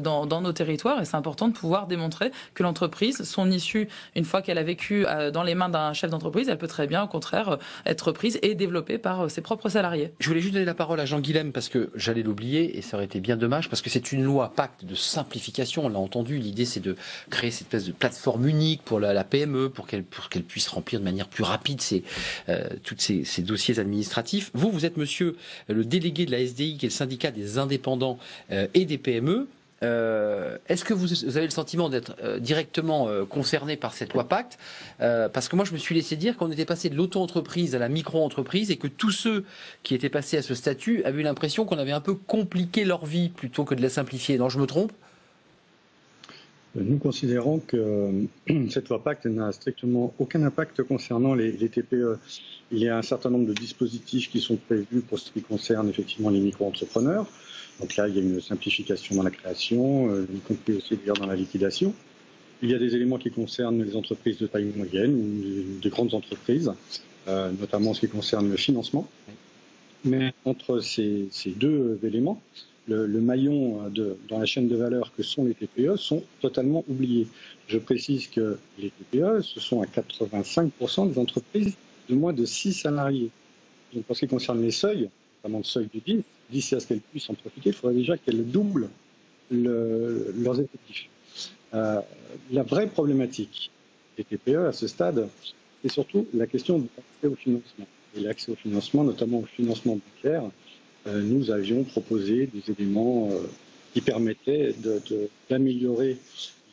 dans nos territoires, et c'est important de pouvoir démontrer que l'entreprise, son issue, une fois qu'elle a vécu dans les mains d'un chef d'entreprise, elle peut très bien, au contraire, être prise et développée par ses propres salariés. Je voulais juste donner la parole à Jean Guilhem parce que j'allais l'oublier et ça aurait été bien dommage parce que c'est une loi pacte de simplification, on l'a entendu, l'idée c'est de créer cette espèce de plateforme unique pour la PME, pour qu'elle puisse remplir de manière plus rapide tous ces dossiers administratifs. Vous êtes monsieur le délégué de la SDI qui est le syndicat des indépendants et des PME. Est-ce que vous avez le sentiment d'être directement concerné par cette loi Pacte parce que moi je me suis laissé dire qu'on était passé de l'auto-entreprise à la micro-entreprise et que tous ceux qui étaient passés à ce statut avaient eu l'impression qu'on avait un peu compliqué leur vie plutôt que de la simplifier. Non, je me trompe ? Nous considérons que cette loi Pacte n'a strictement aucun impact concernant les TPE. Il y a un certain nombre de dispositifs qui sont prévus pour ce qui concerne effectivement les micro-entrepreneurs. Donc là, il y a une simplification dans la création, y compris aussi d'ailleurs dans la liquidation. Il y a des éléments qui concernent les entreprises de taille moyenne ou de grandes entreprises, notamment en ce qui concerne le financement. Mais entre ces deux éléments, le maillon dans la chaîne de valeur que sont les TPE sont totalement oubliés. Je précise que les TPE, ce sont à 85% des entreprises de moins de 6 salariés. Donc en ce qui concerne les seuils, notamment le seuil du 10, d'ici à ce qu'elles puissent en profiter, il faudrait déjà qu'elles doublent leurs effectifs. La vraie problématique des TPE à ce stade, c'est surtout la question de l'accès au financement. Et l'accès au financement, notamment au financement bancaire, nous avions proposé des éléments qui permettaient d'améliorer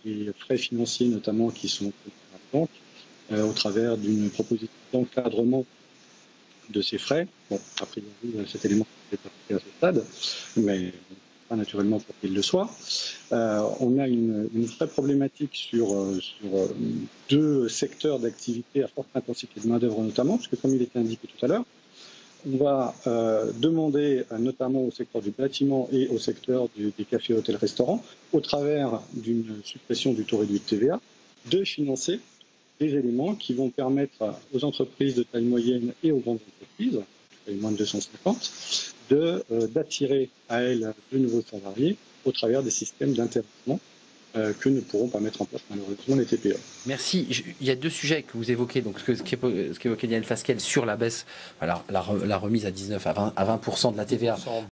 les frais financiers, notamment qui sont à la banque, au travers d'une proposition d'encadrement de ces frais. Bon, a priori, cet élément n'est pas fait à ce stade, mais pas naturellement pour qu'il le soit. On a une vraie problématique sur deux secteurs d'activité à forte intensité de main-d'œuvre notamment, parce que comme il était indiqué tout à l'heure, on va demander notamment au secteur du bâtiment et au secteur des cafés, hôtels, restaurants, au travers d'une suppression du taux réduit de TVA, de financer des éléments qui vont permettre aux entreprises de taille moyenne et aux grandes entreprises, moins de 250, d'attirer à elles de nouveaux salariés au travers des systèmes d'intéressement que ne pourront pas mettre en place malheureusement les TPE. Merci. Il y a deux sujets que vous évoquez, donc ce qu'évoquait Daniel Fasquelle sur la baisse, la remise à 19 à 20% de la TVA.